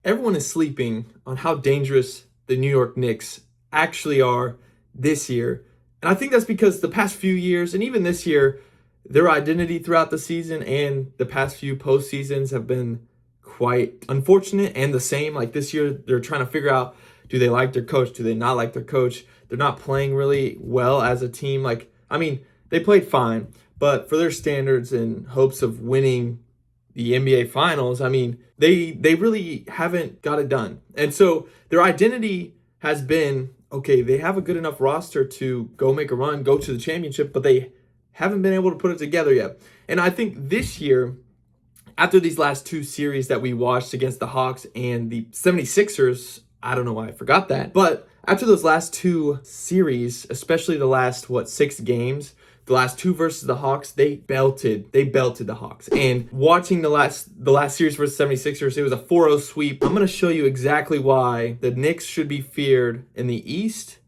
Everyone is sleeping on how dangerous the New York Knicks actually are this year. And I think that's because the past few years, and even this year, their identity throughout the season and the past few postseasons have been quite unfortunate and the same. Like this year, they're trying to figure out, do they like their coach? Do they not like their coach? They're not playing really well as a team. They played fine, but for their standards and hopes of winning the NBA Finals, they really haven't got it done. And so their identity has been, okay, they have a good enough roster to go make a run, go to the championship, but they haven't been able to put it together yet. And I think this year, after these last two series that we watched against the Hawks and the 76ers, I don't know why I forgot that, but after those last two series, especially the last, 6 games, the last two versus the Hawks, they belted the Hawks. And watching the last series versus 76ers, it was a 4-0 sweep. I'm going to show you exactly why the Knicks should be feared in the East,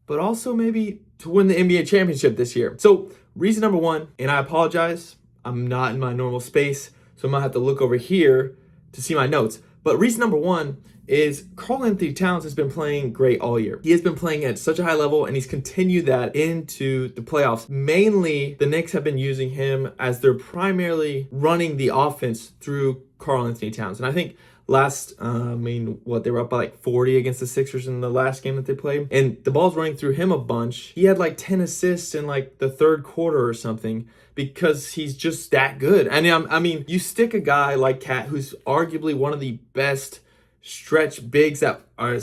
but also maybe to win the NBA championship this year. So reason number one, and I apologize, I'm not in my normal space, so I'm going to have to look over here to see my notes. But reason number one is Karl-Anthony Towns has been playing great all year. He has been playing at such a high level, and he's continued that into the playoffs. Mainly, the Knicks have been using him as they're primarily running the offense through Karl-Anthony Towns. And I think they were up by 40 against the Sixers in the last game that they played. And the ball's running through him a bunch. He had 10 assists in the third quarter or something because he's just that good. And you stick a guy like KAT, who's arguably one of the best stretch bigs that are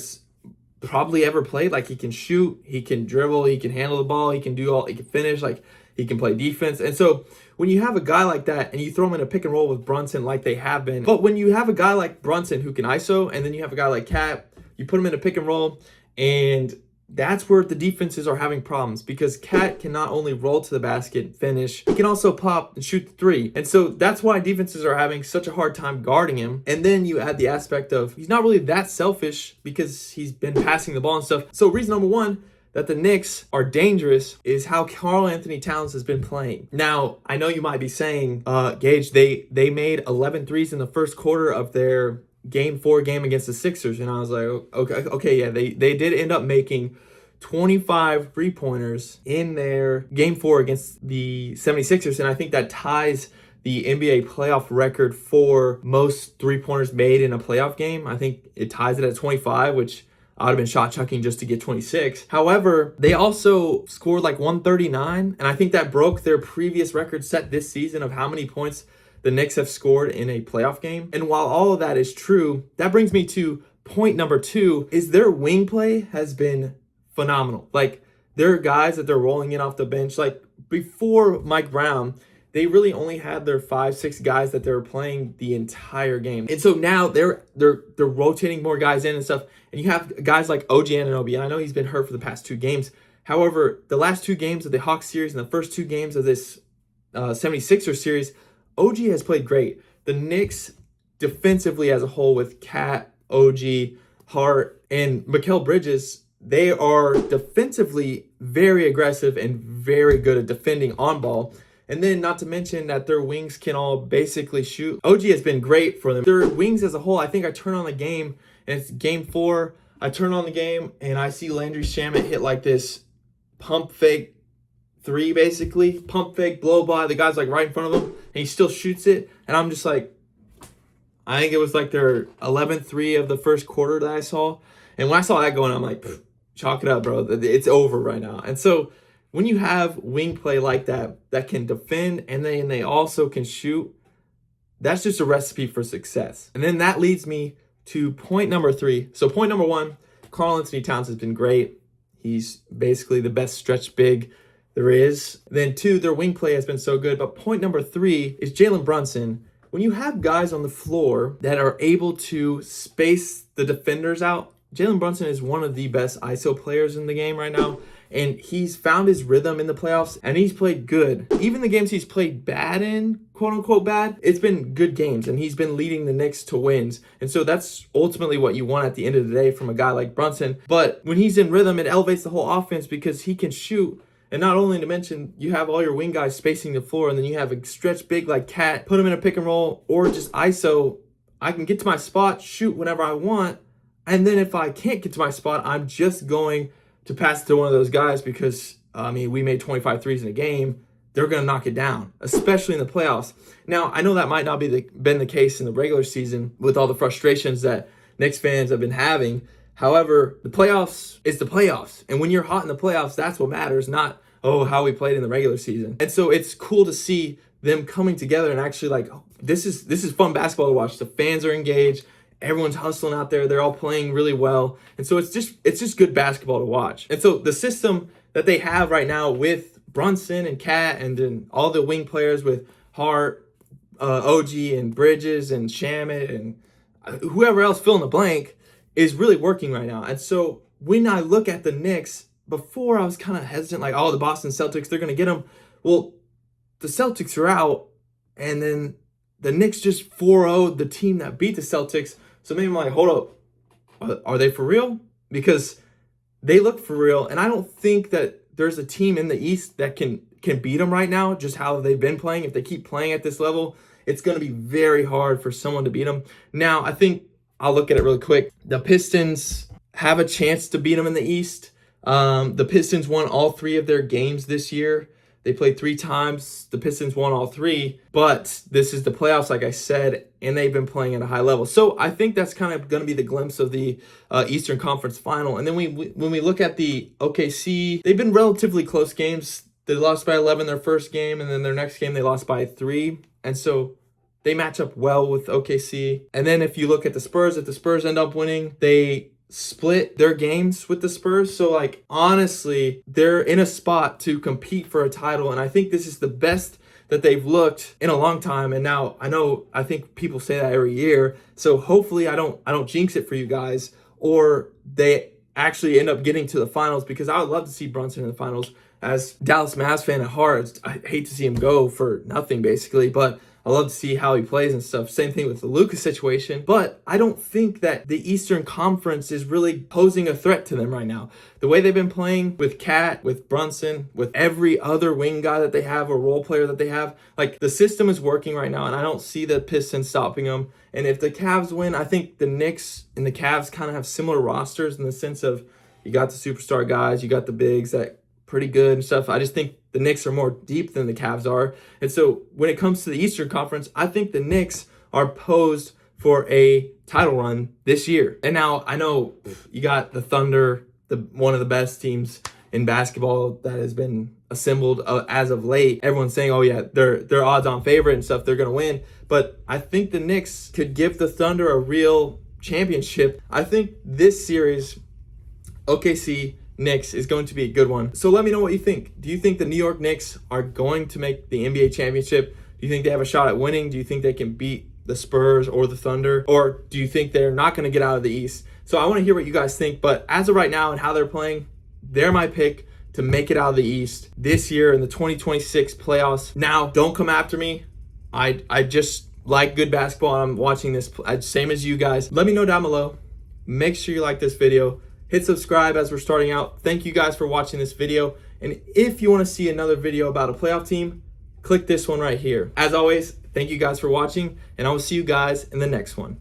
probably ever played. He can shoot, he can dribble, he can handle the ball, he can finish, he can play defense. And so when you have a guy like that and you throw him in a pick and roll with Brunson like they have been, but when you have a guy like Brunson who can ISO, and then you have a guy like KAT, you put him in a pick and roll, and that's where the defenses are having problems because KAT can not only roll to the basket, finish, he can also pop and shoot the three. And so that's why defenses are having such a hard time guarding him. And then you add the aspect of he's not really that selfish because he's been passing the ball and stuff. So reason number one that the Knicks are dangerous is how Karl-Anthony Towns has been playing. Now, I know you might be saying, Gage, they made 11 threes in the first quarter of their Game 4 game against the Sixers. And I was like, okay, yeah, they did end up making 25 three-pointers in their Game 4 against the 76ers. And I think that ties the NBA playoff record for most three-pointers made in a playoff game. I think it ties it at 25, which I would have been shot chucking just to get 26. However, they also scored 139, and I think that broke their previous record set this season of how many points the Knicks have scored in a playoff game. And while all of that is true, that brings me to point number two, is their wing play has been phenomenal. There are guys that they're rolling in off the bench. Before Mike Brown, they really only had their 5-6 guys that they were playing the entire game. And so now they're rotating more guys in and stuff. And you have guys like OG Anonoby. And I know he's been hurt for the past 2 games. However, the last 2 games of the Hawks series and the first 2 games of this 76ers series, OG has played great. The Knicks defensively as a whole with KAT, OG, Hart, and Mikal Bridges, they are defensively very aggressive and very good at defending on ball. And then not to mention that their wings can all basically shoot. OG has been great for them. Their wings as a whole, I think I turn on the game, and it's Game 4. I turn on the game, and I see Landry Shammet hit this pump fake 3, basically. Pump fake, blow by. The guy's right in front of him, and he still shoots it. And I'm just I think it was their 11th 3 of the first quarter that I saw. And when I saw that going, I'm chalk it up, bro. It's over right now. And so when you have wing play like that can defend and then they also can shoot, that's just a recipe for success. And then that leads me to point number 3. So point number 1, Karl-Anthony Towns has been great. He's basically the best stretch big there is. Then 2, their wing play has been so good. But point number 3 is Jalen Brunson. When you have guys on the floor that are able to space the defenders out, Jalen Brunson is one of the best ISO players in the game right now. And he's found his rhythm in the playoffs, and he's played good. Even the games he's played bad in, quote unquote bad, it's been good games, and he's been leading the Knicks to wins. And so that's ultimately what you want at the end of the day from a guy like Brunson. But when he's in rhythm, it elevates the whole offense because he can shoot. And not only to mention, you have all your wing guys spacing the floor, and then you have a stretch big like KAT, put him in a pick and roll, or just ISO. I can get to my spot, shoot whenever I want, and then if I can't get to my spot, I'm just going to pass it to one of those guys because, I mean, we made 25 threes in a game. They're going to knock it down, especially in the playoffs. Now, I know that might not been the case in the regular season with all the frustrations that Knicks fans have been having. However, the playoffs is the playoffs. And when you're hot in the playoffs, that's what matters, not, how we played in the regular season. And so it's cool to see them coming together and actually like, this is fun basketball to watch. The fans are engaged. Everyone's hustling out there. They're all playing really well. And so it's just good basketball to watch. And so the system that they have right now with Brunson and KAT and then all the wing players with Hart, OG and Bridges and Shammet and whoever else fill in the blank is really working right now. And so when I look at the Knicks, before I was kind of hesitant, like, the Boston Celtics, they're going to get them. Well, the Celtics are out, and then the Knicks just 4-0'd the team that beat the Celtics. So maybe I'm like, hold up, are they for real? Because they look for real, and I don't think that there's a team in the East that can beat them right now, just how they've been playing. If they keep playing at this level, it's going to be very hard for someone to beat them. Now, I think I'll look at it really quick. The Pistons have a chance to beat them in the East. The Pistons won all 3 of their games this year. They played 3 times. The Pistons won all 3, but this is the playoffs, like I said, and they've been playing at a high level. So I think that's kind of going to be the glimpse of the Eastern Conference Final. And then when we look at the OKC, they've been relatively close games. They lost by 11 their first game, and then their next game they lost by 3. And so they match up well with OKC. And then if you look at the Spurs, if the Spurs end up winning, they split their games with the Spurs. So, like, honestly, they're in a spot to compete for a title. And I think this is the best that they've looked in a long time. And now I think people say that every year. So hopefully I don't jinx it for you guys, or they actually end up getting to the finals, because I would love to see Brunson in the finals. As Dallas Mavs fan at heart, I hate to see him go for nothing, basically, but I love to see how he plays and stuff. Same thing with the Luka situation. But I don't think that the Eastern Conference is really posing a threat to them right now. The way they've been playing with KAT, with Brunson, with every other wing guy that they have or role player that they have, like, the system is working right now, and I don't see the Pistons stopping them. And if the Cavs win, I think the Knicks and the Cavs kind of have similar rosters in the sense of you got the superstar guys, you got the bigs that pretty good and stuff. I just think the Knicks are more deep than the Cavs are. And so when it comes to the Eastern Conference, I think the Knicks are posed for a title run this year. And now I know you got the Thunder, one of the best teams in basketball that has been assembled as of late. Everyone's saying, oh yeah, they're odds-on favorite and stuff, they're going to win. But I think the Knicks could give the Thunder a real championship. I think this series, OKC Knicks, is going to be a good one. So let me know what you think. Do you think the New York Knicks are going to make the NBA championship? Do you think they have a shot at winning? Do you think they can beat the Spurs or the Thunder? Or do you think they're not going to get out of the East? So I want to hear what you guys think. But as of right now and how they're playing, they're my pick to make it out of the East this year in the 2026 playoffs. Now, don't come after me. I just like good basketball. I'm watching this same as you guys. Let me know down below. Make sure you like this video. Hit subscribe as we're starting out. Thank you guys for watching this video. And if you want to see another video about a playoff team, click this one right here. As always, thank you guys for watching, and I will see you guys in the next one.